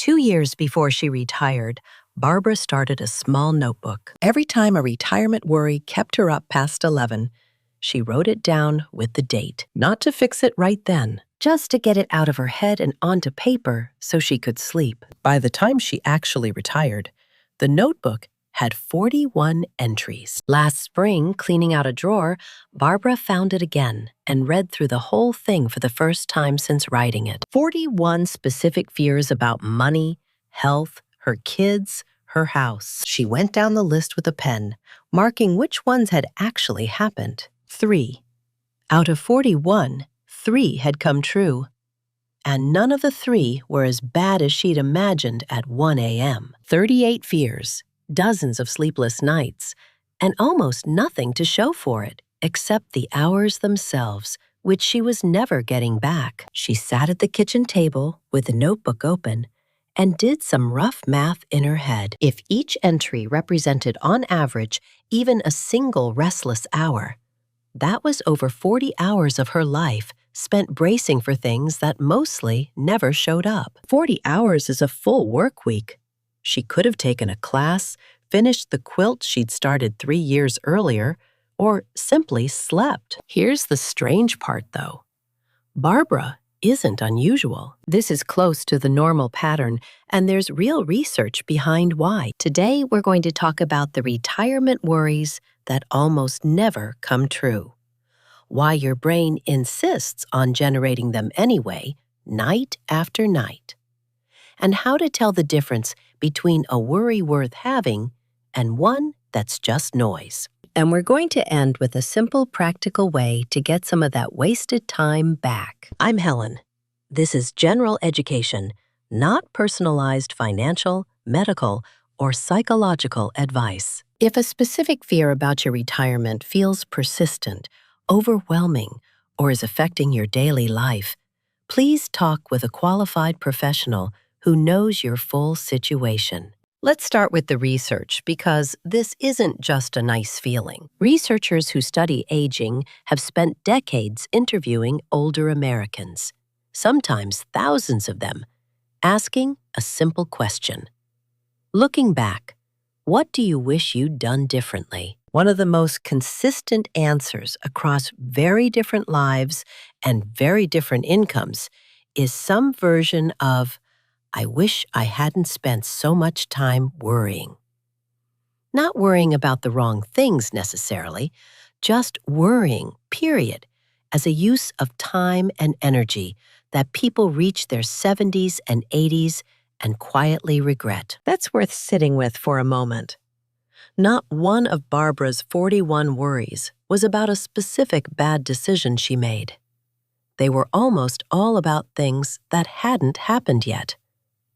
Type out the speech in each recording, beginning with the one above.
2 years before she retired, Barbara started a small notebook. Every time a retirement worry kept her up past 11, she wrote it down with the date, not to fix it right then, just to get it out of her head and onto paper so she could sleep. By the time she actually retired, the notebook had 41 entries. Last spring, cleaning out a drawer, Barbara found it again and read through the whole thing for the first time since writing it. 41 specific fears about money, health, her kids, her house. She went down the list with a pen, marking which ones had actually happened. 3. Out of 41, 3 had come true. And none of the 3 were as bad as she'd imagined at 1 a.m. 38 fears, dozens of sleepless nights, and almost nothing to show for it except the hours themselves, which she was never getting back. She sat at the kitchen table with the notebook open and did some rough math in her head. If each entry represented, on average, even a single restless hour, that was over 40 hours of her life spent bracing for things that mostly never showed up. 40 hours is a full work week. She could have taken a class, finished the quilt she'd started 3 years earlier, or simply slept. Here's the strange part, though. Barbara isn't unusual. This is close to the normal pattern, and there's real research behind why. Today, we're going to talk about the retirement worries that almost never come true. Why your brain insists on generating them anyway, night after night. And how to tell the difference between a worry worth having and one that's just noise. And we're going to end with a simple, practical way to get some of that wasted time back. I'm Helen. This is general education, not personalized financial, medical, or psychological advice. If a specific fear about your retirement feels persistent, overwhelming, or is affecting your daily life, please talk with a qualified professional who knows your full situation. Let's start with the research, because this isn't just a nice feeling. Researchers who study aging have spent decades interviewing older Americans, sometimes thousands of them, asking a simple question. Looking back, what do you wish you'd done differently? One of the most consistent answers across very different lives and very different incomes is some version of, I wish I hadn't spent so much time worrying. Not worrying about the wrong things necessarily, just worrying, period, as a use of time and energy that people reach their 70s and 80s and quietly regret. That's worth sitting with for a moment. Not one of Barbara's 41 worries was about a specific bad decision she made. They were almost all about things that hadn't happened yet,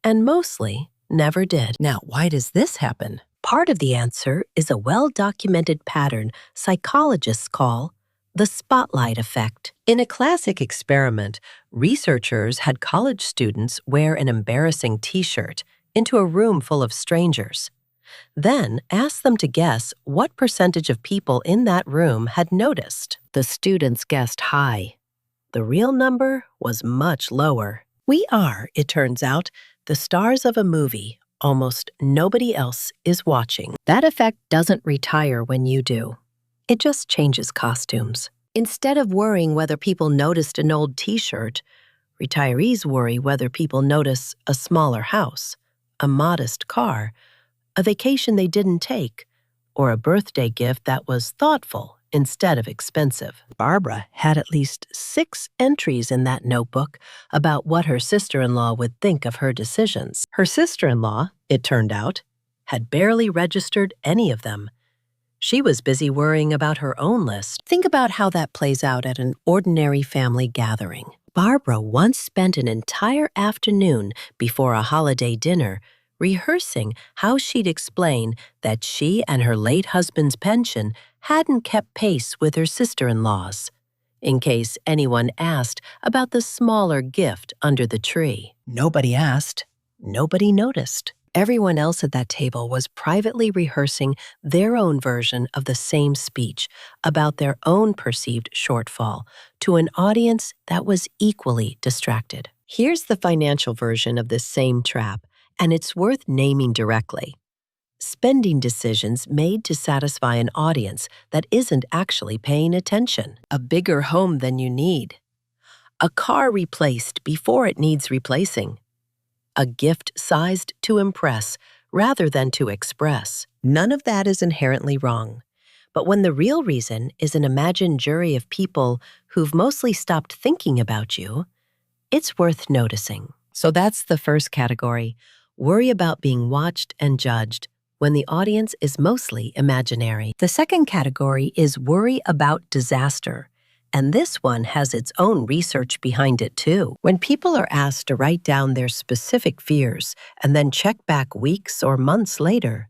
and mostly never did. Now, why does this happen? Part of the answer is a well-documented pattern psychologists call the spotlight effect. In a classic experiment, researchers had college students wear an embarrassing t-shirt into a room full of strangers. Then asked them to guess what percentage of people in that room had noticed. The students guessed high. The real number was much lower. We are, it turns out, the stars of a movie almost nobody else is watching. That effect doesn't retire when you do. It just changes costumes. Instead of worrying whether people noticed an old t-shirt, retirees worry whether people notice a smaller house, a modest car, a vacation they didn't take, or a birthday gift that was thoughtful instead of expensive. Barbara had at least 6 entries in that notebook about what her sister-in-law would think of her decisions. Her sister-in-law, it turned out, had barely registered any of them. She was busy worrying about her own list. Think about how that plays out at an ordinary family gathering. Barbara once spent an entire afternoon before a holiday dinner rehearsing how she'd explain that she and her late husband's pension hadn't kept pace with her sister-in-law's, in case anyone asked about the smaller gift under the tree. Nobody asked. Nobody noticed. Everyone else at that table was privately rehearsing their own version of the same speech about their own perceived shortfall to an audience that was equally distracted. Here's the financial version of this same trap, And it's worth naming directly. Spending decisions made to satisfy an audience that isn't actually paying attention. A bigger home than you need. A car replaced before it needs replacing. A gift sized to impress rather than to express. None of that is inherently wrong. But when the real reason is an imagined jury of people who've mostly stopped thinking about you, it's worth noticing. So that's the first category. Worry about being watched and judged when the audience is mostly imaginary. The second category is worry about disaster. And this one has its own research behind it too. When people are asked to write down their specific fears and then check back weeks or months later,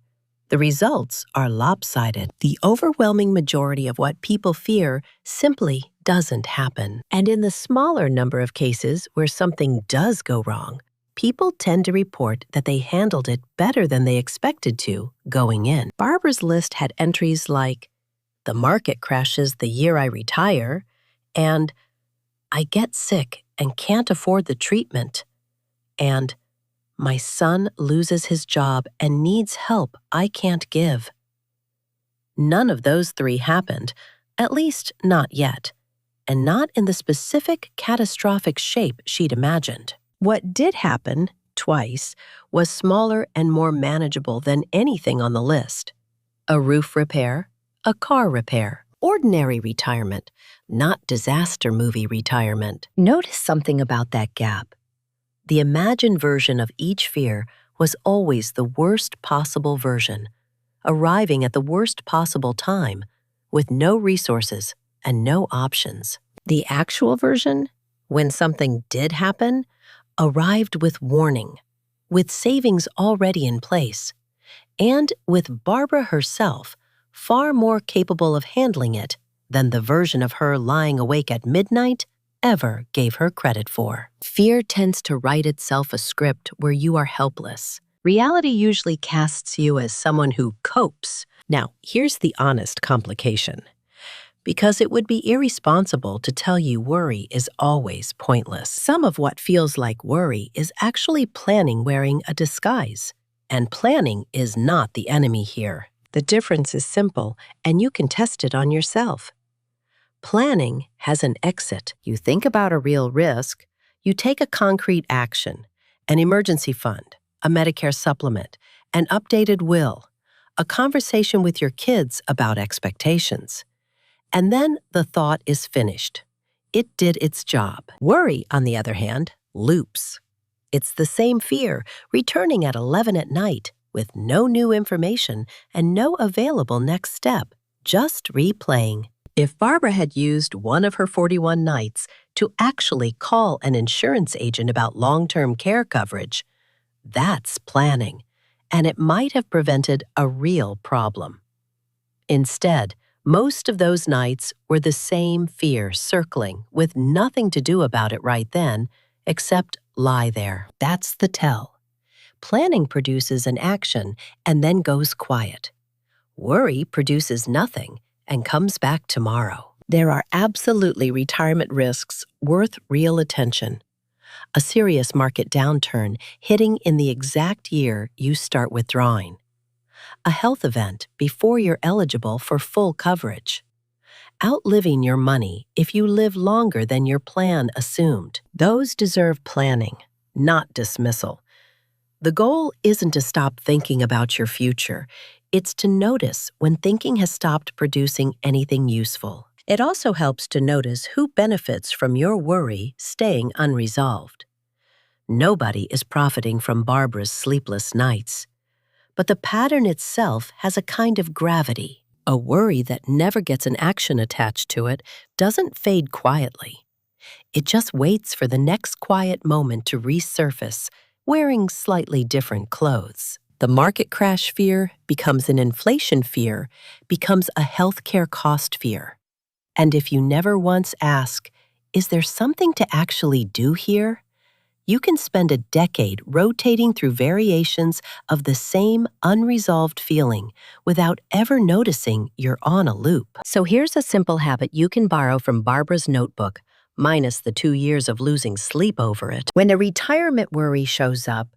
the results are lopsided. The overwhelming majority of what people fear simply doesn't happen. And in the smaller number of cases where something does go wrong, people tend to report that they handled it better than they expected to going in. Barbara's list had entries like, "The market crashes the year I retire," and "I get sick and can't afford the treatment," and "My son loses his job and needs help I can't give." None of those three happened, at least not yet, and not in the specific catastrophic shape she'd imagined. What did happen, twice, was smaller and more manageable than anything on the list. A roof repair, a car repair, ordinary retirement, not disaster movie retirement. Notice something about that gap. The imagined version of each fear was always the worst possible version, arriving at the worst possible time, with no resources and no options. The actual version, when something did happen, arrived with warning, with savings already in place, and with Barbara herself far more capable of handling it than the version of her lying awake at midnight ever gave her credit for. Fear tends to write itself a script where you are helpless. Reality usually casts you as someone who copes. Now, here's the honest complication. Because it would be irresponsible to tell you worry is always pointless. Some of what feels like worry is actually planning wearing a disguise. And planning is not the enemy here. The difference is simple, and you can test it on yourself. Planning has an exit. You think about a real risk, you take a concrete action, an emergency fund, a Medicare supplement, an updated will, a conversation with your kids about expectations. And then the thought is finished. It did its job. Worry, on the other hand, loops. It's the same fear, returning at 11 at night with no new information and no available next step, just replaying. If Barbara had used one of her 41 nights to actually call an insurance agent about long-term care coverage, that's planning, and it might have prevented a real problem. Instead, most of those nights were the same fear circling with nothing to do about it right then, except lie there. That's the tell. Planning produces an action and then goes quiet. Worry produces nothing and comes back tomorrow. There are absolutely retirement risks worth real attention. A serious market downturn hitting in the exact year you start withdrawing. A health event before you're eligible for full coverage. Outliving your money if you live longer than your plan assumed. Those deserve planning, not dismissal. The goal isn't to stop thinking about your future. It's to notice when thinking has stopped producing anything useful. It also helps to notice who benefits from your worry staying unresolved. Nobody is profiting from Barbara's sleepless nights. But the pattern itself has a kind of gravity. A worry that never gets an action attached to it doesn't fade quietly. It just waits for the next quiet moment to resurface, wearing slightly different clothes. The market crash fear becomes an inflation fear, becomes a healthcare cost fear. And if you never once ask, is there something to actually do here? You can spend a decade rotating through variations of the same unresolved feeling without ever noticing you're on a loop. So here's a simple habit you can borrow from Barbara's notebook, minus the 2 years of losing sleep over it. When a retirement worry shows up,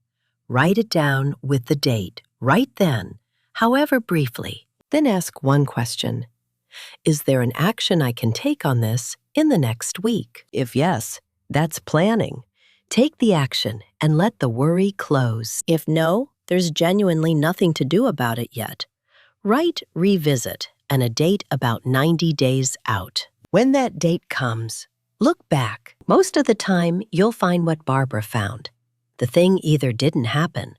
Write it down with the date, right then, however briefly. Then ask one question. Is there an action I can take on this in the next week? If yes, that's planning. Take the action and let the worry close. If no, there's genuinely nothing to do about it yet. Write revisit and a date about 90 days out. When that date comes, look back. Most of the time, you'll find what Barbara found. The thing either didn't happen,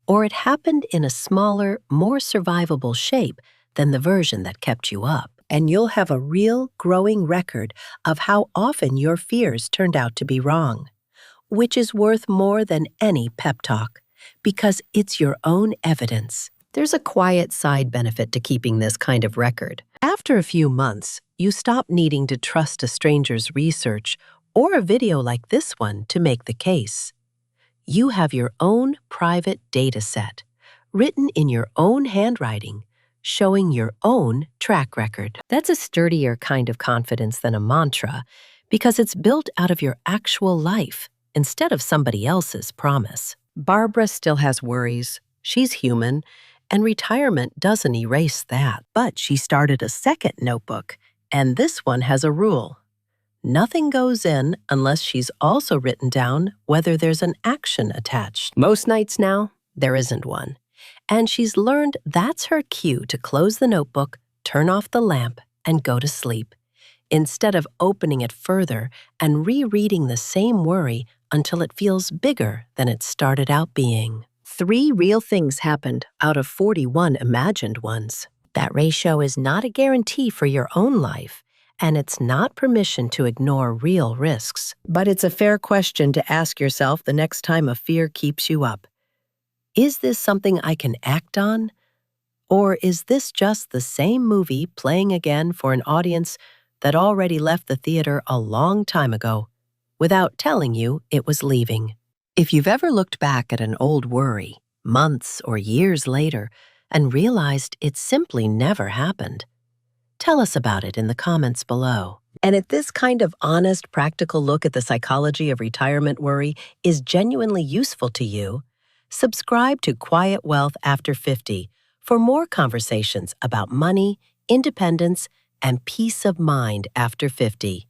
or it happened in a smaller, more survivable shape than the version that kept you up. And you'll have a real, growing record of how often your fears turned out to be wrong, which is worth more than any pep talk, because it's your own evidence. There's a quiet side benefit to keeping this kind of record. After a few months, you stop needing to trust a stranger's research or a video like this one to make the case. You have your own private data set, written in your own handwriting, showing your own track record. That's a sturdier kind of confidence than a mantra, because it's built out of your actual life instead of somebody else's promise. Barbara still has worries. She's human, and retirement doesn't erase that. But she started a second notebook, and this one has a rule. Nothing goes in unless she's also written down whether there's an action attached. Most nights now, there isn't one. And she's learned that's her cue to close the notebook, turn off the lamp, and go to sleep, instead of opening it further and rereading the same worry until it feels bigger than it started out being. 3 real things happened out of 41 imagined ones. That ratio is not a guarantee for your own life, and it's not permission to ignore real risks. But it's a fair question to ask yourself the next time a fear keeps you up. Is this something I can act on? Or is this just the same movie playing again for an audience that already left the theater a long time ago, without telling you it was leaving? If you've ever looked back at an old worry, months or years later, and realized it simply never happened, tell us about it in the comments below. And if this kind of honest, practical look at the psychology of retirement worry is genuinely useful to you, subscribe to Quiet Wealth After 50 for more conversations about money, independence, and peace of mind after 50.